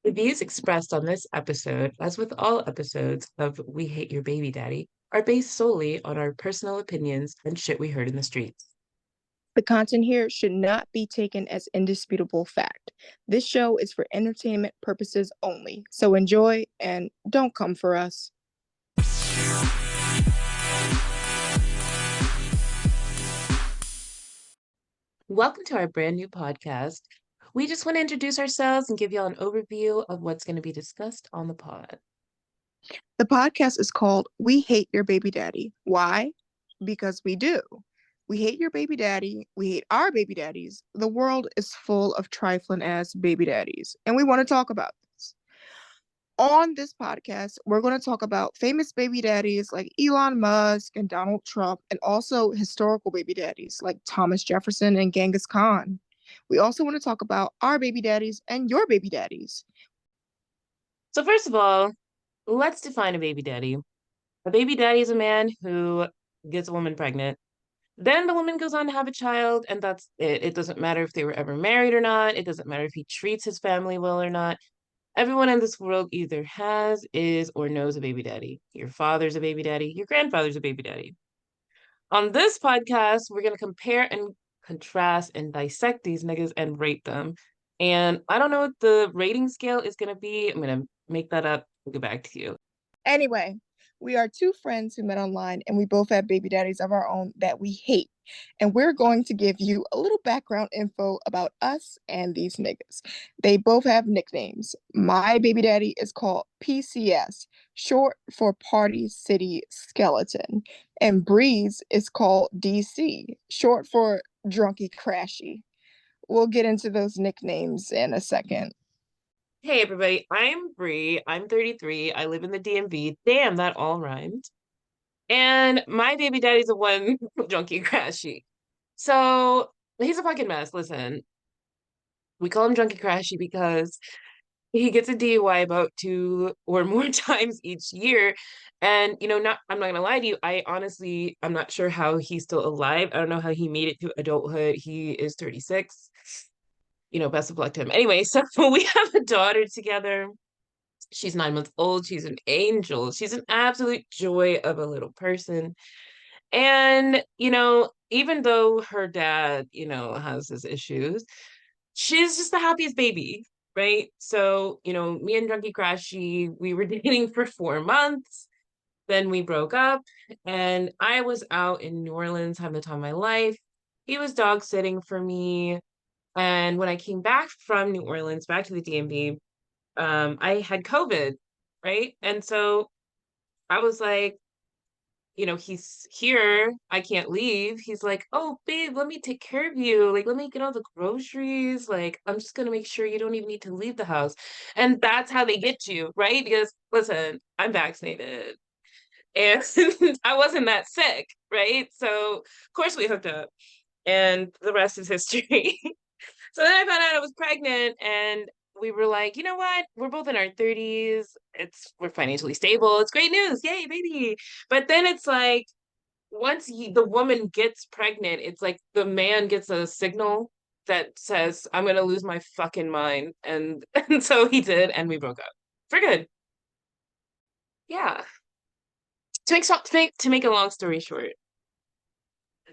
The views expressed on this episode, as with all episodes of We Hate Your Baby Daddy, are based solely on our personal opinions and shit we heard in the streets. The content here should not be taken as indisputable fact. This show is for entertainment purposes only, so enjoy and don't come for us. Welcome to our brand new podcast. We just want to introduce ourselves and give y'all an overview of what's going to be discussed on the pod. The podcast is called We Hate Your Baby Daddy. Why? Because we do. We hate your baby daddy. We hate our baby daddies. The world is full of trifling ass baby daddies, and we want to talk about this. On this podcast, we're going to talk about famous baby daddies like Elon Musk and Donald Trump, and also historical baby daddies like Thomas Jefferson and Genghis Khan. We also want to talk about our baby daddies and your baby daddies. So, first of all, let's define a baby daddy. A baby daddy is a man who gets a woman pregnant. Then the woman goes on to have a child, and that's it. It doesn't matter if they were ever married or not. It doesn't matter if he treats his family well or not. Everyone in this world either has, is, or knows a baby daddy. Your father's a baby daddy. Your grandfather's a baby daddy. On this podcast, we're going to compare and contrast and dissect these niggas and rate them. And I don't know what the rating scale is going to be. I'm going to make that up and get back to you. Anyway, we are two friends who met online and we both have baby daddies of our own that we hate. And we're going to give you a little background info about us and these niggas. They both have nicknames. My baby daddy is called PCS, short for Party City Skeleton. And Bree's is called DC, short for Drunky Crashy. We'll get into those nicknames in a second. Hey, everybody. I'm Brie. I'm 33. I live in the DMV. Damn, that all rhymed. And my baby daddy's a one junkie crashy. So he's a fucking mess. Listen, we call him Junkie Crashy because he gets a DUI about two or more times each year. And I'm not gonna lie to you, I'm not sure how he's still alive. I don't know how he made it to adulthood. He is 36. Best of luck to him. Anyway, so we have a daughter together. She's 9 months old. She's an angel. She's an absolute joy of a little person. And, even though her dad, has his issues, she's just the happiest baby, right? So, me and Drunky Crashy, we were dating for 4 months. Then we broke up, and I was out in New Orleans having the time of my life. He was dog sitting for me. And when I came back from New Orleans, back to the DMV, I had COVID, right? And so I was like, he's here. I can't leave. He's like, oh, babe, let me take care of you. Like, let me get all the groceries. Like, I'm just going to make sure you don't even need to leave the house. And that's how they get you, right? Because listen, I'm vaccinated and I wasn't that sick, right? So, of course, we hooked up and the rest is history. So then I found out I was pregnant and we were like, you know what? We're both in our 30s. We're financially stable. It's great news. Yay, baby. But then it's like once the woman gets pregnant, it's like the man gets a signal that says, I'm gonna lose my fucking mind. And and so he did, and we broke up. For good. Yeah. To make a long story short,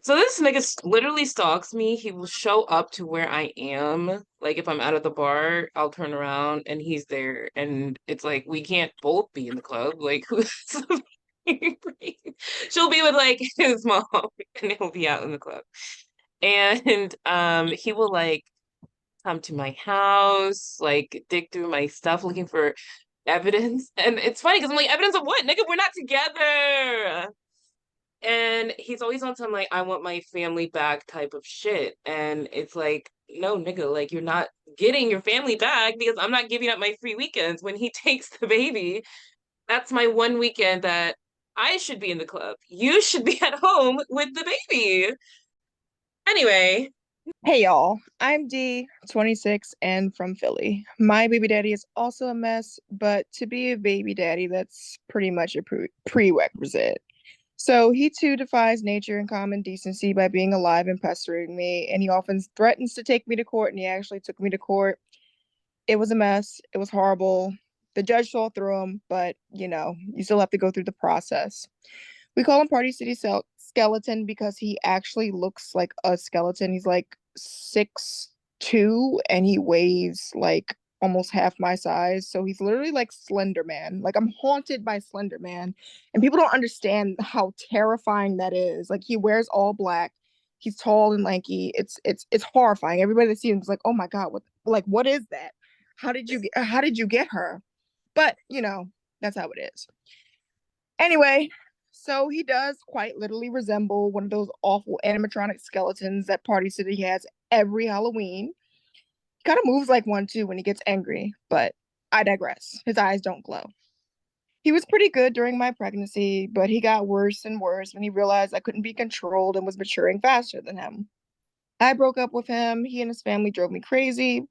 so this nigga literally stalks me. He will show up to where I am. Like if I'm out of the bar, I'll turn around and he's there. And it's like we can't both be in the club. Like who's she'll be with like his mom and he'll be out in the club. And he will like come to my house, like dig through my stuff looking for evidence. And it's funny because I'm like, evidence of what? Nigga, we're not together. And he's always on some like I want my family back type of shit. And it's like, no, nigga, like you're not getting your family back because I'm not giving up my free weekends when he takes the baby. That's my one weekend that I should be in the club. You should be at home with the baby. Anyway, Hey y'all, I'm Dee, 26 and from Philly. My baby daddy is also a mess, but to be a baby daddy, that's pretty much a prerequisite. So he too defies nature and common decency by being alive and pestering me, and he often threatens to take me to court, and he actually took me to court. It was a mess. It was horrible. The judge saw through him, but you still have to go through the process. We call him Party City Skeleton because he actually looks like a skeleton. He's like 6'2" and he weighs like almost half my size. So he's literally like Slender Man. Like I'm haunted by Slender Man. And people don't understand how terrifying that is. Like he wears all black. He's tall and lanky. It's horrifying. Everybody that sees him is like, oh my God, what is that? How did you get her? But that's how it is. Anyway, so he does quite literally resemble one of those awful animatronic skeletons that Party City has every Halloween. He kind of moves like one too when he gets angry, but I digress. His eyes don't glow. He was pretty good during my pregnancy, but he got worse and worse when he realized I couldn't be controlled and was maturing faster than him. I broke up with him. He and his family drove me crazy.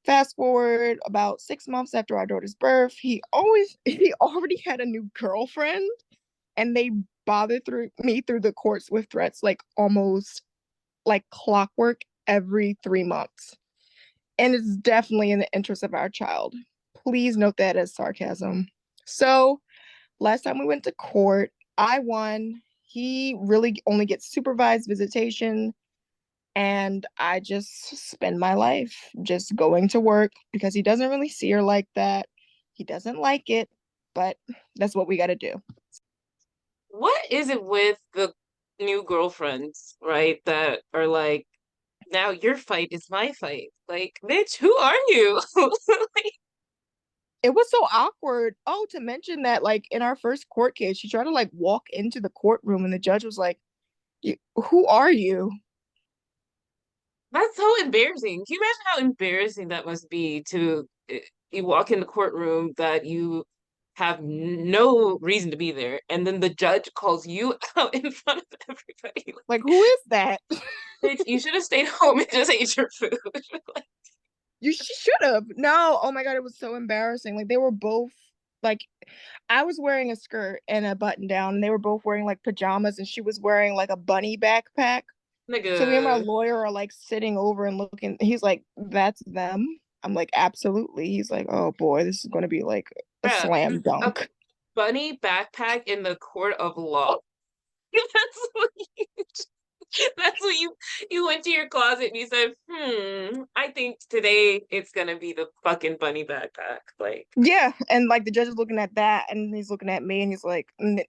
Fast forward about 6 months after our daughter's birth, he already had a new girlfriend and they bothered through me through the courts with threats like almost like clockwork every 3 months. And it's definitely in the interest of our child. Please note that as sarcasm. So last time we went to court, I won. He really only gets supervised visitation, and I just spend my life just going to work because he doesn't really see her like that. He doesn't like it, but that's what we got to do. What is it with the new girlfriends, right? That are like, now your fight is my fight. Like, bitch, who are you? Like, It was so awkward. Oh, to mention that, like in our first court case, she tried to like walk into the courtroom, and the judge was like, "Who are you?" that's so embarrassing. Can you imagine how embarrassing that must be to you walk in the courtroom that you have no reason to be there, and then the judge calls you out in front of everybody. Like, who is that? Bitch, you should have stayed home and just ate your food. Like, She should have. No, oh my God, it was so embarrassing. Like they were both like, I was wearing a skirt and a button down, and they were both wearing like pajamas, and she was wearing like a bunny backpack. So me and my nigga, lawyer are like sitting over and looking. He's like, "That's them." I'm like, "Absolutely." He's like, "Oh boy, this is going to be like a bruh, slam a dunk." bunny backpack in the court of law. That's what you that's what you went to your closet and you said, I think today it's gonna be the fucking bunny backpack. Like, Yeah, and like the judge is looking at that, and he's looking at me, and he's like, and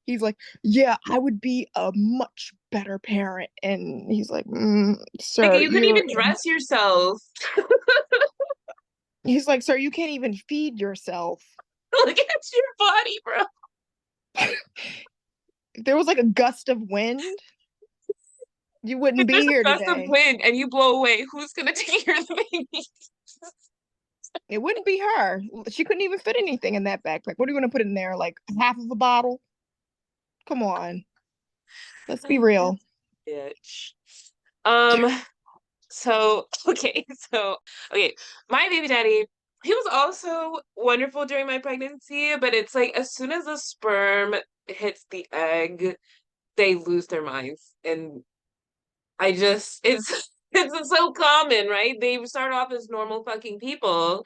he's like, "Yeah, I would be a much better parent." And he's like, nigga, "Sir, you couldn't you're." even dress yourself. He's like, "Sir, you can't even feed yourself." Look at your body, bro. If there was like a gust of wind, you wouldn't If be there's here a gust of today. wind and you blow away, who's gonna take care of the baby? It wouldn't be her. She couldn't even fit anything in that backpack. What are you going to put in there? Like half of a bottle? Come on. Let's be real. Bitch. Um, so okay, so okay, my baby daddy, he was also wonderful during my pregnancy, but it's like as soon as the sperm hits the egg, they lose their minds. And I just it's so common, right? They start off as normal fucking people,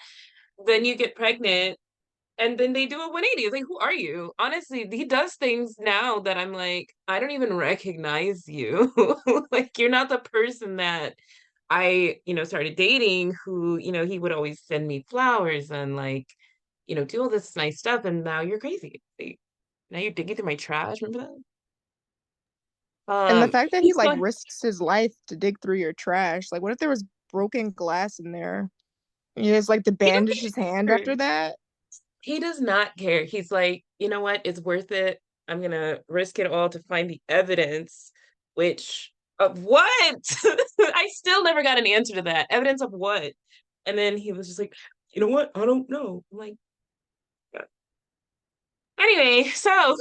then you get pregnant, and then they do a 180. It's like, who are you? Honestly, he does things now that I'm like, I don't even recognize you. Like, you're not the person that I started dating who he would always send me flowers and like do all this nice stuff. And now you're crazy. Like, now you're digging through my trash. Remember that? And the fact that he He's like going, risks his life to dig through your trash. Like, what if there was broken glass in there? He has like to he doesn't bandage his hand care. after that. He does not care. He's like, you know what? It's worth it. I'm gonna risk it all to find the evidence, which of what? I still never got an answer to that. Evidence of what? And then he was just like, you know what? I don't know. I'm like, "Yeah." Anyway, so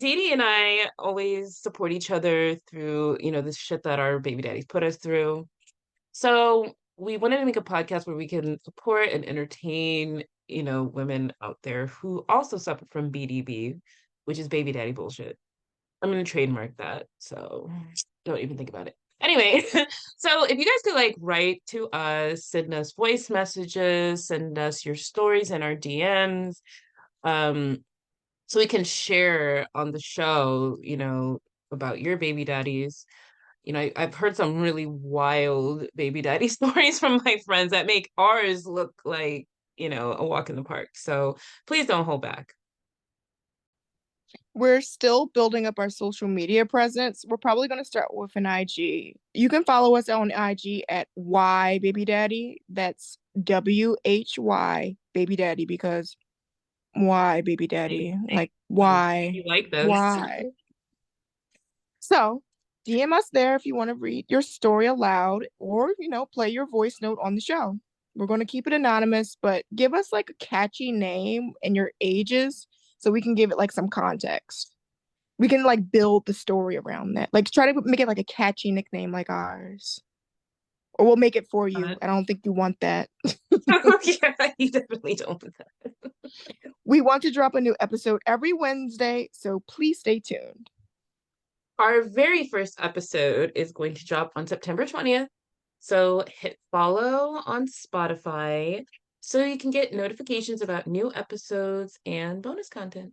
Dee Dee and I always support each other through the shit that our baby daddies put us through. So we wanted to make a podcast where we can support and entertain women out there who also suffer from BDB, which is baby daddy bullshit. I'm gonna trademark that, so don't even think about it. Anyway, so if you guys could like write to us, send us voice messages, send us your stories in our DMs, um, so we can share on the show, about your baby daddies. I've heard some really wild baby daddy stories from my friends that make ours look like, a walk in the park. So please don't hold back. We're still building up our social media presence. We're probably going to start with an IG. You can follow us on IG at Y Baby Daddy. That's WHY Baby Daddy because why Baby Daddy? Like, why? You like this? Why? So, DM us there if you want to read your story aloud or, play your voice note on the show. We're going to keep it anonymous, but give us like a catchy name and your ages so we can give it like some context. We can like build the story around that. Like try to make it like a catchy nickname like ours. Or we'll make it for you. I don't think you want that. Yeah, you definitely don't. We want to drop a new episode every Wednesday, so please stay tuned. Our very first episode is going to drop on September 20th. So hit follow on Spotify so you can get notifications about new episodes and bonus content.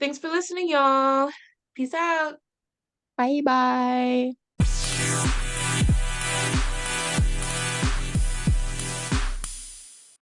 Thanks for listening, y'all. Peace out. Bye bye.